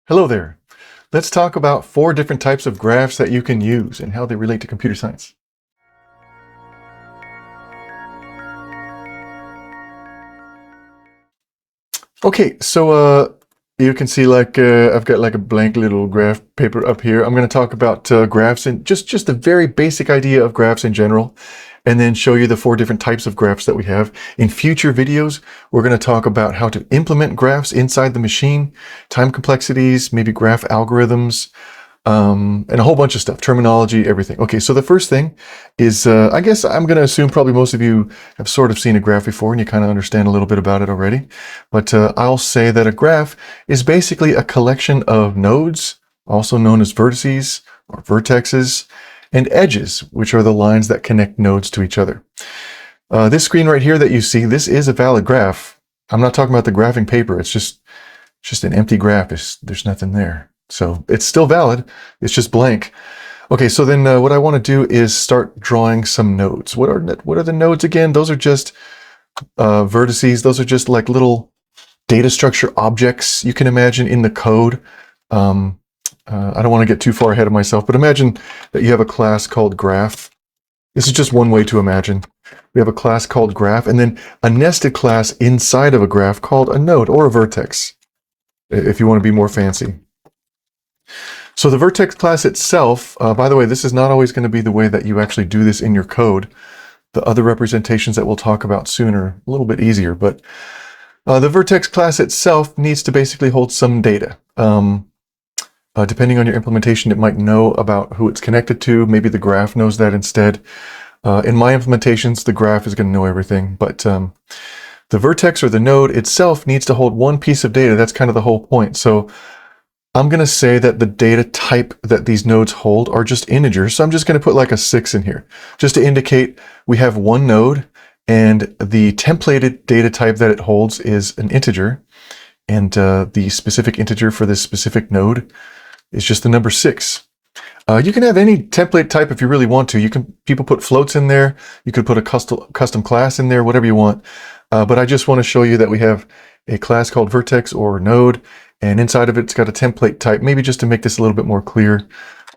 Hello there. Let's talk about 4 different types of graphs that you can use and how they relate to computer science. Okay, so you can see I've got like a blank little graph paper up here. I'm going to talk about graphs and just a very basic idea of graphs in general, and then show you the 4 different types of graphs that we have. In future videos, we're going to talk about how to implement graphs inside the machine, time complexities, maybe graph algorithms, and a whole bunch of stuff, terminology, everything. Okay, so the first thing is, I guess I'm going to assume probably most of you have sort of seen a graph before and you kind of understand a little bit about it already. But I'll say that a graph is basically a collection of nodes, also known as vertices or vertexes, and edges, which are the lines that connect nodes to each other. This screen right here that you see, this is a valid graph. I'm not talking about the graphing paper. It's just an empty graph. There's nothing there. So it's still valid, it's just blank. Okay, so then what I want to do is start drawing some nodes. What are the nodes again? Those are just vertices. Those are just like little data structure objects you can imagine in the code. I don't want to get too far ahead of myself, but imagine that you have a class called graph. This is just one way to imagine. We have a class called graph, and then a nested class inside of a graph called a node or a vertex, if you want to be more fancy. So the vertex class itself, by the way, this is not always going to be the way that you actually do this in your code. The other representations that we'll talk about soon are a little bit easier, but the vertex class itself needs to basically hold some data. Depending on your implementation, it might know about who it's connected to. Maybe the graph knows that instead. In my implementations, the graph is going to know everything, but the vertex or the node itself needs to hold one piece of data. That's kind of the whole point. So I'm going to say that the data type that these nodes hold are just integers. So I'm just going to put like a 6 in here, just to indicate we have one node and the templated data type that it holds is an integer. And the specific integer for this specific node is just the number 6. You can have any template type if you really want to. People put floats in there. You could put a custom class in there, whatever you want. But I just want to show you that we have a class called vertex or node, and inside of it, it's got a template type. Maybe just to make this a little bit more clear,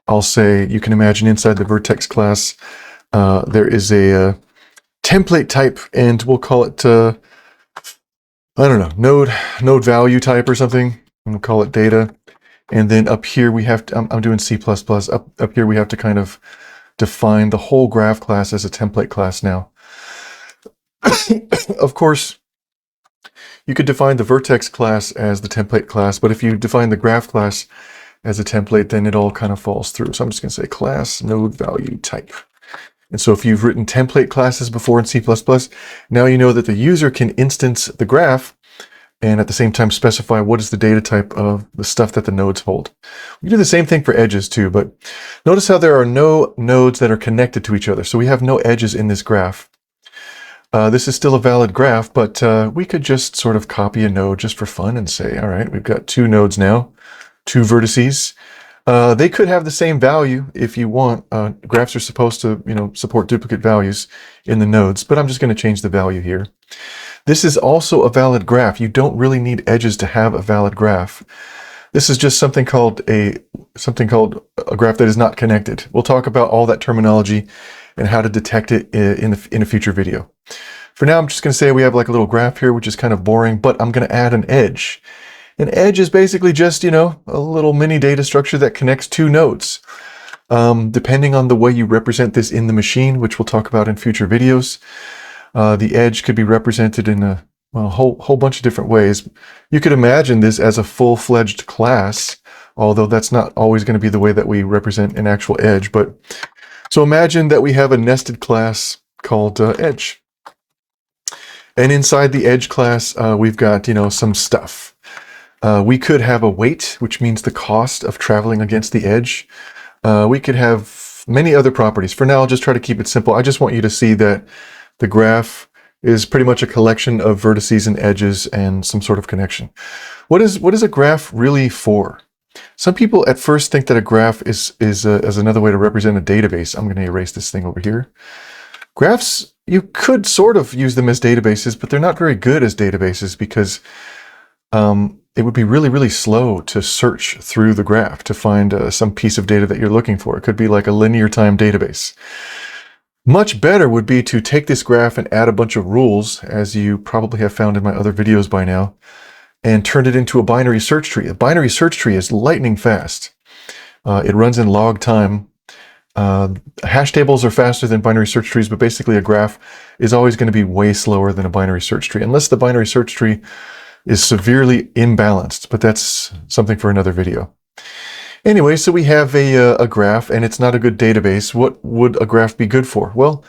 I'll say you can imagine inside the vertex class, there is a template type, and we'll call it, I don't know, node value type or something. And we'll call it data. And then up here we have to, I'm doing C++, up here we have to kind of define the whole graph class as a template class now. Of course, you could define the vertex class as the template class, but if you define the graph class as a template, then it all kind of falls through. So I'm just going to say class node value type. And so if you've written template classes before in C++, now you know that the user can instance the graph and at the same time specify what is the data type of the stuff that the nodes hold. We do the same thing for edges too, but notice how there are no nodes that are connected to each other. So we have no edges in this graph. This is still a valid graph, but we could just sort of copy a node just for fun and say, all right, we've got 2 nodes now, 2 vertices. They could have the same value if you want. Graphs are supposed to, support duplicate values in the nodes, but I'm just going to change the value here. This is also a valid graph. You don't really need edges to have a valid graph. This is just something called a graph that is not connected. We'll talk about all that terminology and how to detect it in a future video. For now, I'm just going to say we have like a little graph here, which is kind of boring, but I'm going to add an edge. An edge is basically just, a little mini data structure that connects 2 nodes. Depending on the way you represent this in the machine, which we'll talk about in future videos, the edge could be represented in a whole bunch of different ways. You could imagine this as a full-fledged class, although that's not always going to be the way that we represent an actual edge. But so imagine that we have a nested class called edge. And inside the edge class, we've got, some stuff. We could have a weight, which means the cost of traveling against the edge. We could have many other properties. For now, I'll just try to keep it simple. I just want you to see that the graph is pretty much a collection of vertices and edges and some sort of connection. What is a graph really for? Some people at first think that a graph is another way to represent a database. I'm going to erase this thing over here. Graphs, you could sort of use them as databases, but they're not very good as databases because it would be really, really slow to search through the graph to find some piece of data that you're looking for. It could be like a linear time database. Much better would be to take this graph and add a bunch of rules, as you probably have found in my other videos by now, and turn it into a binary search tree. A binary search tree is lightning fast. It runs in log time. Hash tables are faster than binary search trees, but basically a graph is always going to be way slower than a binary search tree, unless the binary search tree is severely imbalanced, but that's something for another video. Anyway, so we have a graph, and it's not a good database. What would a graph be good for? Well,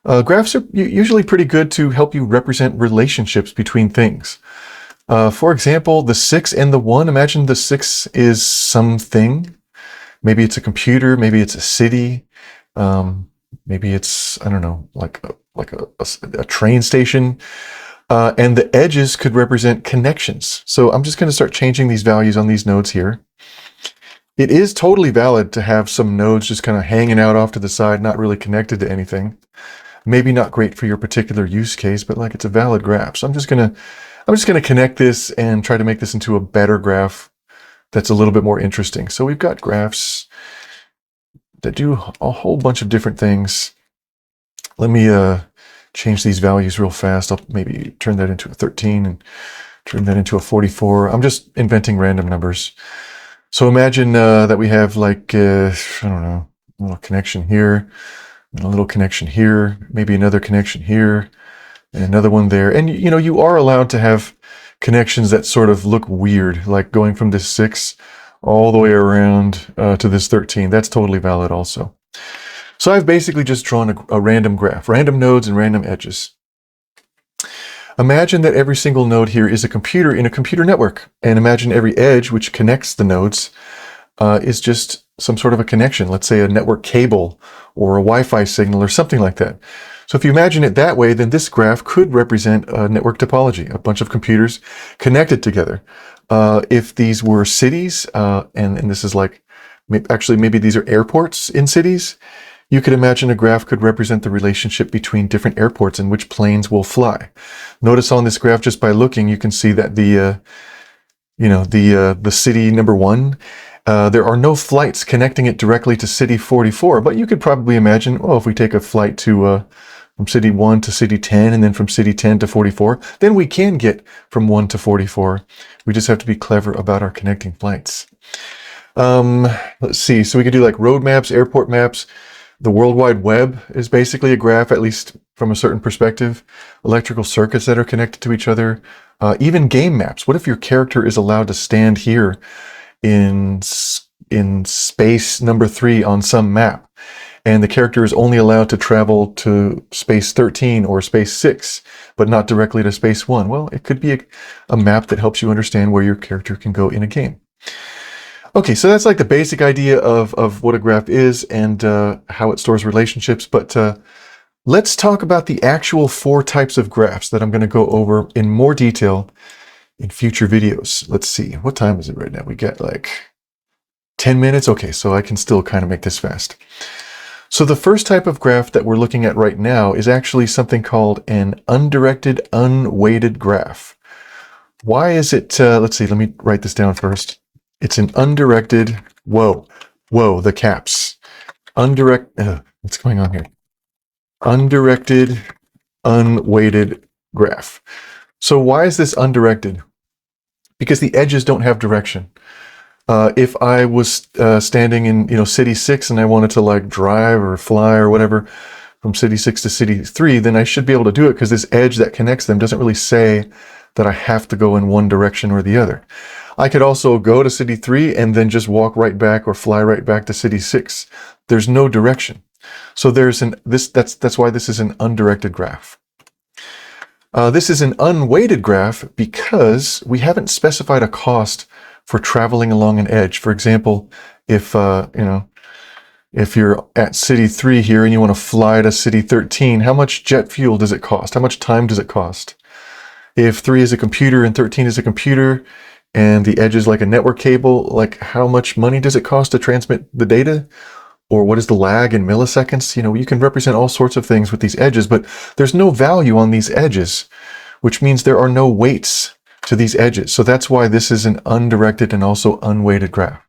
graphs are usually pretty good to help you represent relationships between things. For example, the 6 and the 1, imagine the 6 is something. Maybe it's a computer, maybe it's a city, maybe it's, I don't know, like a train station. And the edges could represent connections. So I'm just going to start changing these values on these nodes here. It is totally valid to have some nodes just kind of hanging out off to the side, not really connected to anything. Maybe not great for your particular use case, but like it's a valid graph. So I'm just going to connect this and try to make this into a better graph that's a little bit more interesting. So we've got graphs that do a whole bunch of different things. Let me change these values real fast. I'll maybe turn that into a 13 and turn that into a 44. I'm just inventing random numbers. So imagine that we have like, I don't know, a little connection here, and a little connection here, maybe another connection here, and another one there. And you know, you are allowed to have connections that sort of look weird, like going from this 6 all the way around to this 13. That's totally valid also. So I've basically just drawn a random graph, random nodes and random edges. Imagine that every single node here is a computer in a computer network. And imagine every edge which connects the nodes is just some sort of a connection, let's say a network cable or a Wi-Fi signal or something like that. So if you imagine it that way, then this graph could represent a network topology, a bunch of computers connected together. If these were cities, and this is like, actually maybe these are airports in cities, you could imagine a graph could represent the relationship between different airports and which planes will fly. Notice on this graph, just by looking, you can see that the city number 1, there are no flights connecting it directly to city 44, but you could probably imagine, well, if we take a flight to from city 1 to city 10 and then from city 10 to 44, then we can get from 1 to 44. We just have to be clever about our connecting flights. Let's see, so we could do like road maps, airport maps. The World Wide Web is basically a graph, at least from a certain perspective. Electrical circuits that are connected to each other. Even game maps. What if your character is allowed to stand here in space number 3 on some map, and the character is only allowed to travel to space 13 or space 6, but not directly to space 1? Well, it could be a map that helps you understand where your character can go in a game. Okay, so that's like the basic idea of what a graph is and how it stores relationships. But let's talk about the actual 4 types of graphs that I'm going to go over in more detail in future videos. Let's see, what time is it right now? We got like 10 minutes. Okay, so I can still kind of make this fast. So the first type of graph that we're looking at right now is actually something called an undirected, unweighted graph. Why is it, let's see, let me write this down first. It's an undirected, whoa, the caps. What's going on here? Undirected, unweighted graph. So why is this undirected? Because the edges don't have direction. If I was standing in city 6 and I wanted to like drive or fly or whatever from city 6 to city 3, then I should be able to do it because this edge that connects them doesn't really say that I have to go in one direction or the other. I could also go to city 3 and then just walk right back or fly right back to city 6. There's no direction. So that's why this is an undirected graph. This is an unweighted graph because we haven't specified a cost for traveling along an edge. For example, if you're at city 3 here and you want to fly to city 13, how much jet fuel does it cost? How much time does it cost? If 3 is a computer and 13 is a computer, and the edge is like a network cable, like how much money does it cost to transmit the data? Or what is the lag in milliseconds? You can represent all sorts of things with these edges, but there's no value on these edges, which means there are no weights to these edges. So that's why this is an undirected and also unweighted graph.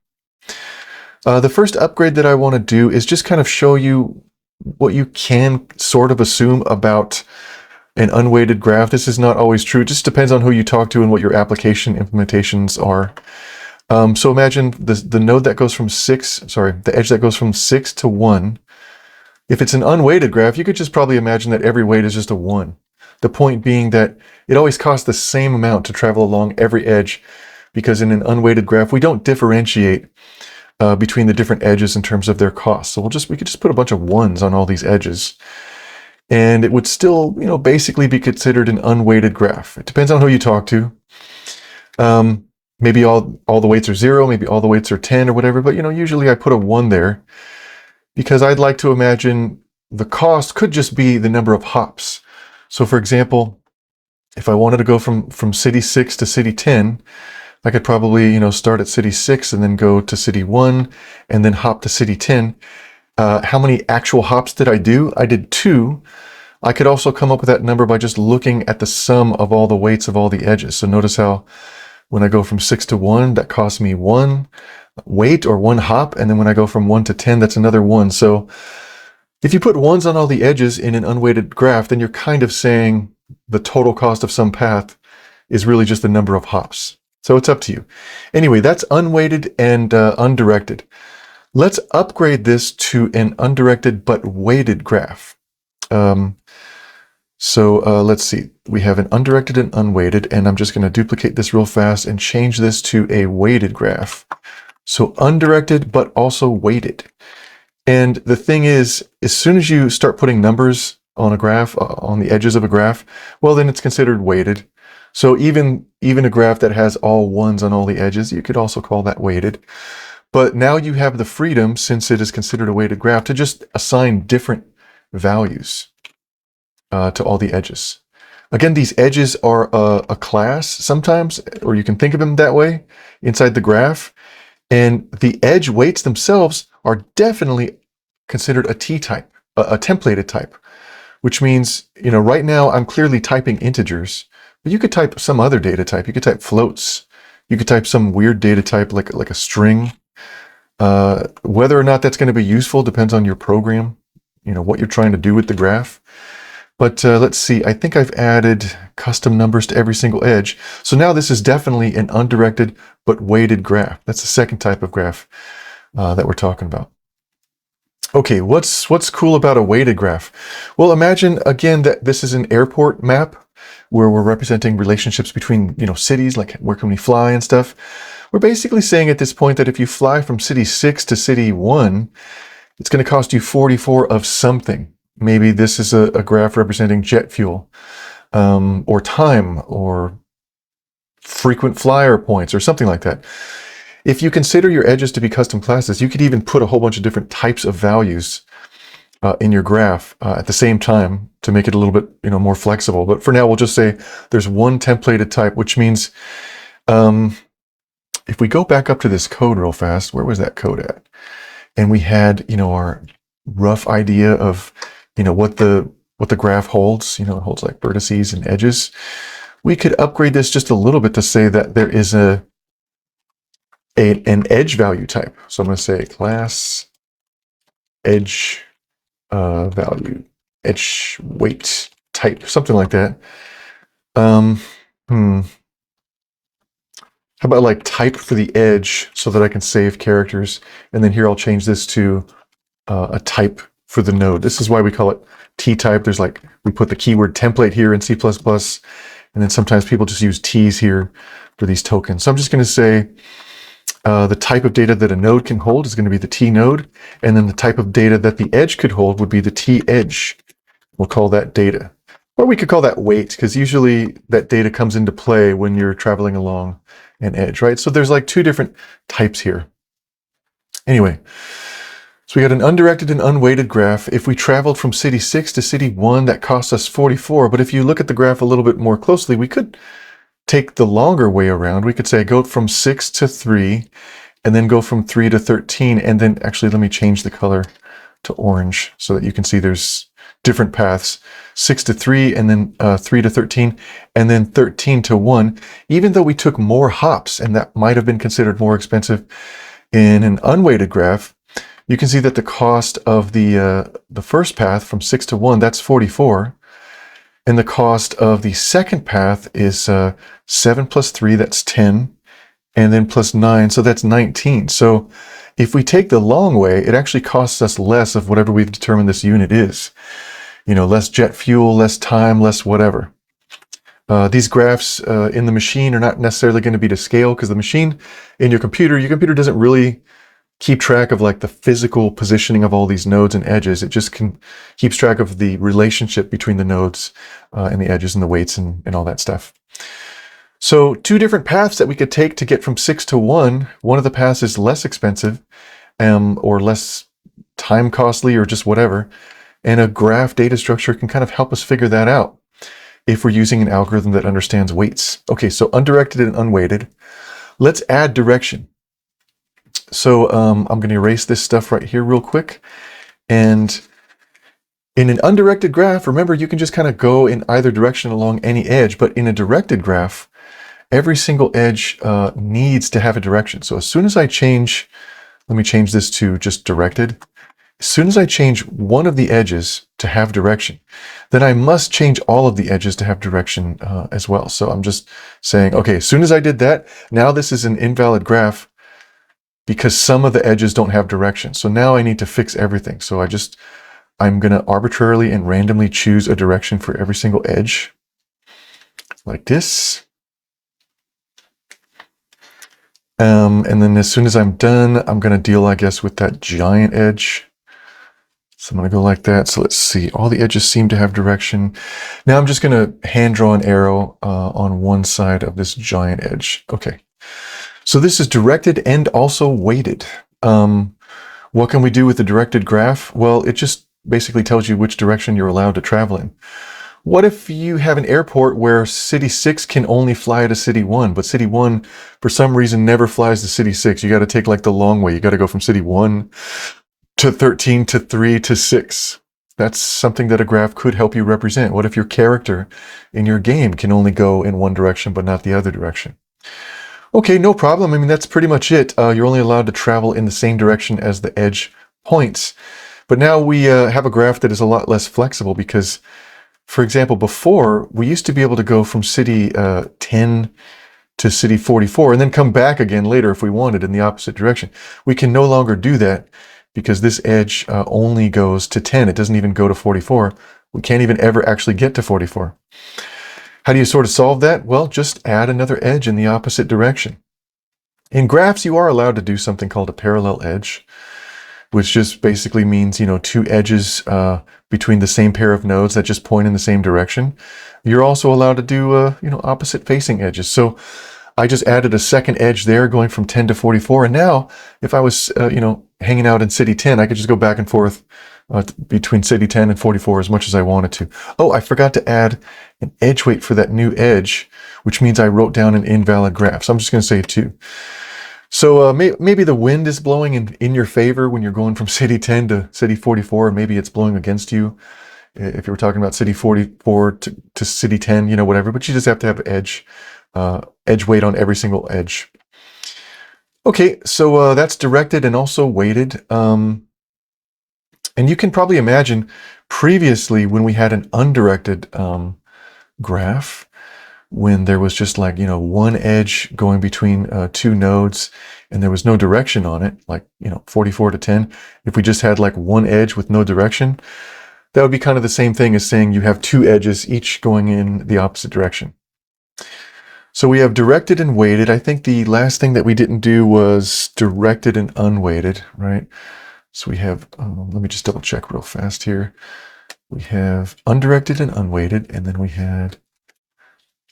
The first upgrade that I want to do is just kind of show you what you can sort of assume about an unweighted graph. This is not always true. It just depends on who you talk to and what your application implementations are. So imagine the node that goes from the edge that goes from 6 to 1. If it's an unweighted graph, you could just probably imagine that every weight is just a 1. The point being that it always costs the same amount to travel along every edge, because in an unweighted graph, we don't differentiate between the different edges in terms of their cost. So we could just put a bunch of 1s on all these edges, and it would still, basically be considered an unweighted graph. It depends on who you talk to. Maybe all the weights are 0, maybe all the weights are 10 or whatever, but usually I put a 1 there because I'd like to imagine the cost could just be the number of hops. So for example, if I wanted to go from city 6 to city 10, I could probably, start at city 6 and then go to city 1 and then hop to city 10. How many actual hops did I do? I did 2. I could also come up with that number by just looking at the sum of all the weights of all the edges. So notice how when I go from 6 to 1, that costs me 1 weight or 1 hop. And then when I go from 1 to 10, that's another 1. So if you put 1s on all the edges in an unweighted graph, then you're kind of saying the total cost of some path is really just the number of hops. So it's up to you. Anyway, that's unweighted and undirected. Let's upgrade this to an undirected but weighted graph. Let's see. We have an undirected and unweighted, and I'm just going to duplicate this real fast and change this to a weighted graph. So undirected but also weighted. And the thing is, as soon as you start putting numbers on a graph, on the edges of a graph, well, then it's considered weighted. So even a graph that has all 1s on all the edges, you could also call that weighted. But now you have the freedom, since it is considered a weighted graph, to just assign different values to all the edges. Again, these edges are a class sometimes, or you can think of them that way inside the graph. And the edge weights themselves are definitely considered a t-type, a templated type, which means, right now I'm clearly typing integers, but you could type some other data type. You could type floats. You could type some weird data type like a string. Whether or not that's going to be useful depends on your program, what you're trying to do with the graph. But let's see, I think I've added custom numbers to every single edge. So now this is definitely an undirected but weighted graph. That's the second type of graph that we're talking about. Okay, what's cool about a weighted graph? Well, imagine again that this is an airport map where we're representing relationships between, cities, like where can we fly and stuff. We're basically saying at this point that if you fly from city 6 to city 1, it's going to cost you 44 of something. Maybe this is a graph representing jet fuel, or time, or frequent flyer points, or something like that. If you consider your edges to be custom classes, you could even put a whole bunch of different types of values in your graph at the same time to make it a little bit, more flexible. But for now, we'll just say there's one templated type, which means if we go back up to this code real fast, where was that code at? And we had, our rough idea of, what the graph holds. It holds like vertices and edges. We could upgrade this just a little bit to say that there is an edge value type. So I'm going to say class edge value, edge weight type, something like that. How about like type for the edge so that I can save characters? And then here I'll change this to a type for the node. This is why we call it t-type. There's we put the keyword template here in C++, and then sometimes people just use t's here for these tokens. So I'm just going to say the type of data that a node can hold is going to be the t node, and then the type of data that the edge could hold would be the t edge. We'll call that data. Or we could call that weight, because usually that data comes into play when you're traveling along an edge, right? So there's 2 different types here. Anyway, so we got an undirected and unweighted graph. If we traveled from city 6 to city 1, that costs us 44. But if you look at the graph a little bit more closely, we could take the longer way around. We could say go from 6 to 3, and then go from 3 to 13. And then actually, let me change the color to orange so that you can see there's different paths, 6 to 3, and then 3 to 13, and then 13 to 1, even though we took more hops, and that might have been considered more expensive in an unweighted graph, you can see that the cost of the first path from 6 to 1, that's 44, and the cost of the second path is 7 plus 3, that's 10, and then plus 9, so that's 19. So if we take the long way, it actually costs us less of whatever we've determined this unit is. You know, less jet fuel, less time, less whatever. These graphs in the machine are not necessarily going to be to scale, because the machine in your computer doesn't really keep track of like the physical positioning of all these nodes and edges. It just keeps track of the relationship between the nodes and the edges and the weights and all that stuff. So two different paths that we could take to get from 6 to 1. One of the paths is less expensive or less time costly or just whatever. And a graph data structure can kind of help us figure that out if we're using an algorithm that understands weights. Okay, so undirected and unweighted. Let's add direction. So I'm going to erase this stuff right here real quick. And in an undirected graph, remember, you can just kind of go in either direction along any edge. But in a directed graph, every single edge needs to have a direction. So as soon as I change, let me change this to just directed. As soon as I change one of the edges to have direction, then I must change all of the edges to have direction as well. So I'm just saying, okay, as soon as I did that, now this is an invalid graph because some of the edges don't have direction. So now I need to fix everything. So I'm going to arbitrarily and randomly choose a direction for every single edge, like this. And then as soon as I'm done, I'm going to deal, I guess, with that giant edge. So I'm going to go like that. So let's see. All the edges seem to have direction. Now I'm just going to hand draw an arrow on one side of this giant edge. Okay. So this is directed and also weighted. What can we do with the directed graph? Well, it just basically tells you which direction you're allowed to travel in. What if you have an airport where City 6 can only fly to City 1, but City 1, for some reason, never flies to City 6? You got to take like the long way. You got to go from City 1 to 13 to 3 to 6. That's something that a graph could help you represent. What if your character in your game can only go in one direction, but not the other direction? Okay, no problem. I mean, that's pretty much it. You're only allowed to travel in the same direction as the edge points. But now we have a graph that is a lot less flexible because, for example, before, we used to be able to go from City 10 to City 44 and then come back again later if we wanted in the opposite direction. We can no longer do that because this edge only goes to 10. It doesn't even go to 44. We can't even ever actually get to 44. How do you sort of solve that? Well, just add another edge in the opposite direction. In graphs, you are allowed to do something called a parallel edge, which just basically means, you know, two edges between the same pair of nodes that just point in the same direction. You're also allowed to do, you know, opposite facing edges. So I just added a second edge there going from 10 to 44. And now if I was, you know, hanging out in City 10, I could just go back and forth between City 10 and 44 as much as I wanted to. Oh, I forgot to add an edge weight for that new edge, which means I wrote down an invalid graph. So I'm just going to say 2. So maybe the wind is blowing in your favor when you're going from City 10 to City 44. Maybe it's blowing against you if you were talking about City 44 to City 10, you know, whatever. But you just have to have edge weight on every single edge. Okay, so that's directed and also weighted. And you can probably imagine previously when we had an undirected graph, when there was just like, you know, one edge going between two nodes and there was no direction on it, like, you know, 44 to 10. If we just had like one edge with no direction, that would be kind of the same thing as saying you have two edges, each going in the opposite direction. So we have directed and weighted. I think the last thing that we didn't do was directed and unweighted, right? So we have, let me just double check real fast here. We have undirected and unweighted, and then we had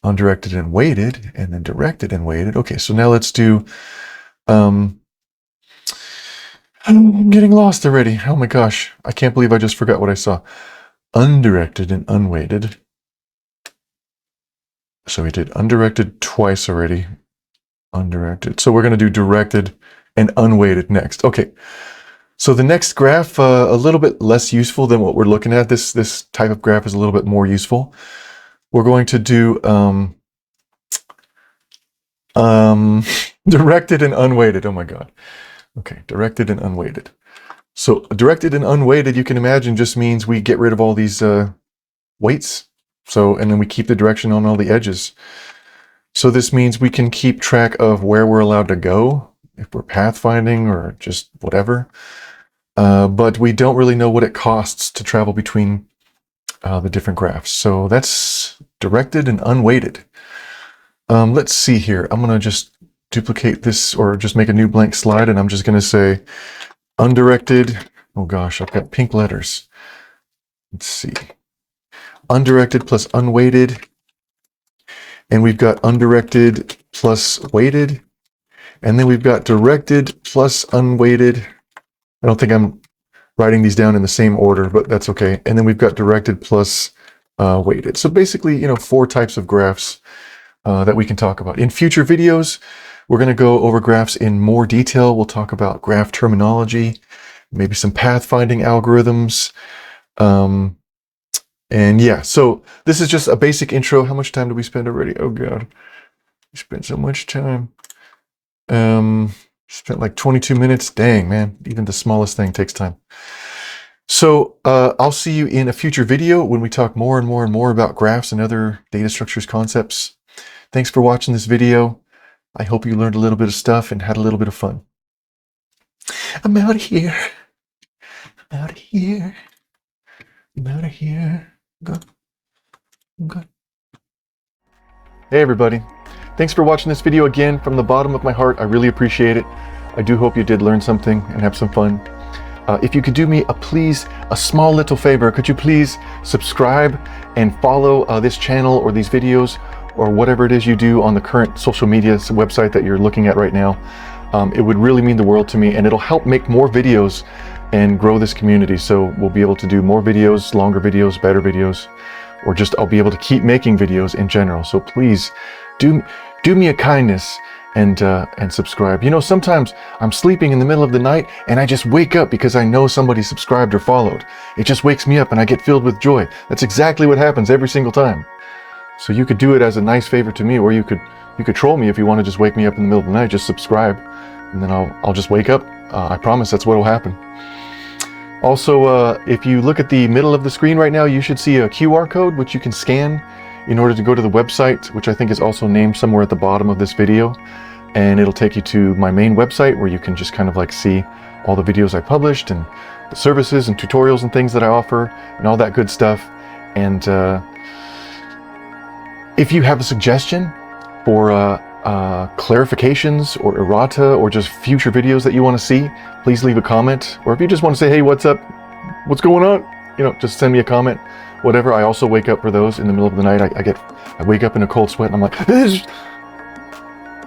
undirected and weighted, and then directed and weighted. Okay, so now let's do, I'm getting lost already. Oh my gosh, I can't believe I just forgot what I saw. Undirected and unweighted. So we did undirected twice already. Undirected. So we're going to do directed and unweighted next. Okay. So the next graph, a little bit less useful than what we're looking at. This type of graph is a little bit more useful. We're going to do directed and unweighted. Oh my God. Okay, directed and unweighted. So directed and unweighted, you can imagine, just means we get rid of all these weights. So, and then we keep the direction on all the edges. So this means we can keep track of where we're allowed to go, if we're pathfinding or just whatever. But we don't really know what it costs to travel between the different graphs. So that's directed and unweighted. Let's see here. I'm going to just duplicate this or just make a new blank slide, and I'm just going to say undirected. Oh gosh, I've got pink letters. Let's see. Undirected plus unweighted. And we've got undirected plus weighted. And then we've got directed plus unweighted. I don't think I'm writing these down in the same order, but that's okay. And then we've got directed plus weighted. So basically, 4 types of graphs that we can talk about. In future videos, we're going to go over graphs in more detail. We'll talk about graph terminology, maybe some pathfinding algorithms. And yeah, so this is just a basic intro. How much time did we spend already? Oh God, we spent so much time. Spent like 22 minutes. Dang, man, even the smallest thing takes time. So I'll see you in a future video when we talk more and more and more about graphs and other data structures concepts. Thanks for watching this video. I hope you learned a little bit of stuff and had a little bit of fun. I'm out of here. I'm out of here. I'm out of here. Good. Good. Hey everybody. Thanks for watching this video again. From the bottom of my heart, I really appreciate it. I do hope you did learn something and have some fun. If you could do me a small little favor, could you please subscribe and follow this channel or these videos or whatever it is you do on the current social media website that you're looking at right now. It would really mean the world to me, and it'll help make more videos and grow this community. So we'll be able to do more videos, longer videos, better videos, or just I'll be able to keep making videos in general. So please do me a kindness and subscribe. Sometimes I'm sleeping in the middle of the night and I just wake up because I know somebody subscribed or followed. It just wakes me up and I get filled with joy. That's exactly what happens every single time. So you could do it as a nice favor to me, or you could troll me if you want to just wake me up in the middle of the night. Just subscribe and then I'll just wake up. I promise that's what will happen. Also, if you look at the middle of the screen right now, you should see a QR code which you can scan in order to go to the website, which I think is also named somewhere at the bottom of this video. And it'll take you to my main website where you can just kind of like see all the videos I published and the services and tutorials and things that I offer and all that good stuff. And if you have a suggestion for clarifications or errata or just future videos that you want to see, please leave a comment. Or if you just want to say, hey, what's up? What's going on? Just send me a comment. Whatever. I also wake up for those in the middle of the night. I wake up in a cold sweat and I'm like,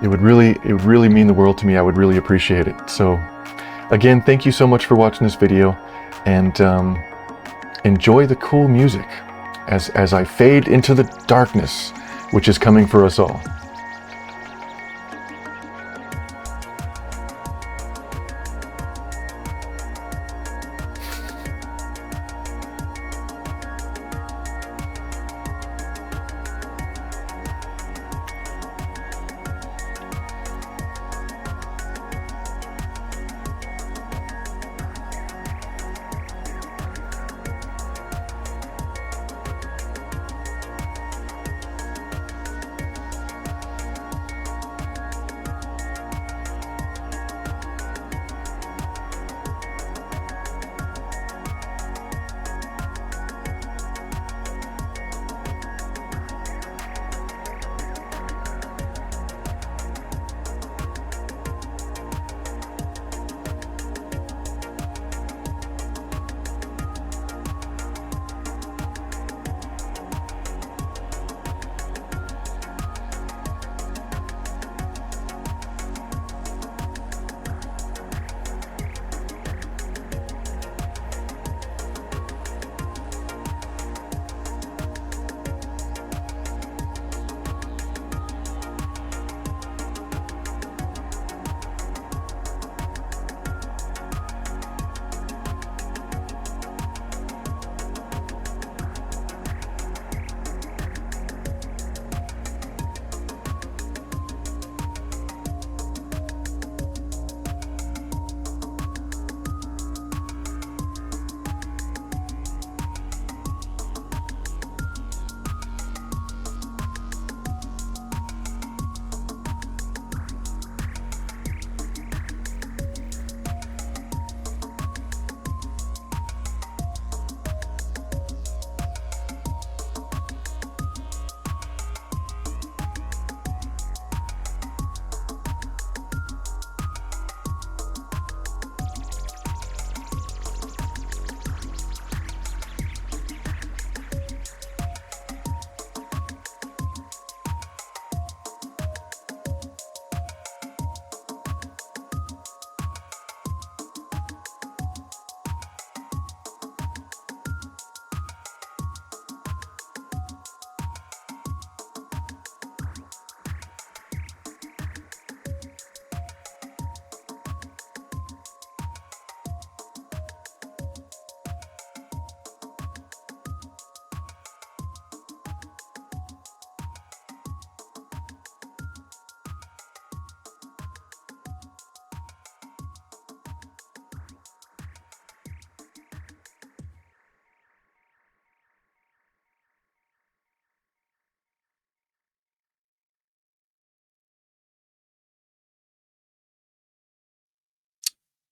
it would really mean the world to me. I would really appreciate it. So again, thank you so much for watching this video, and enjoy the cool music as I fade into the darkness, which is coming for us all.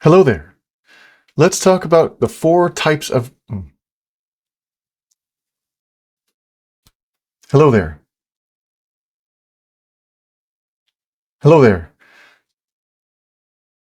Hello there. Let's talk about the 4 types of... Hello there. Hello there.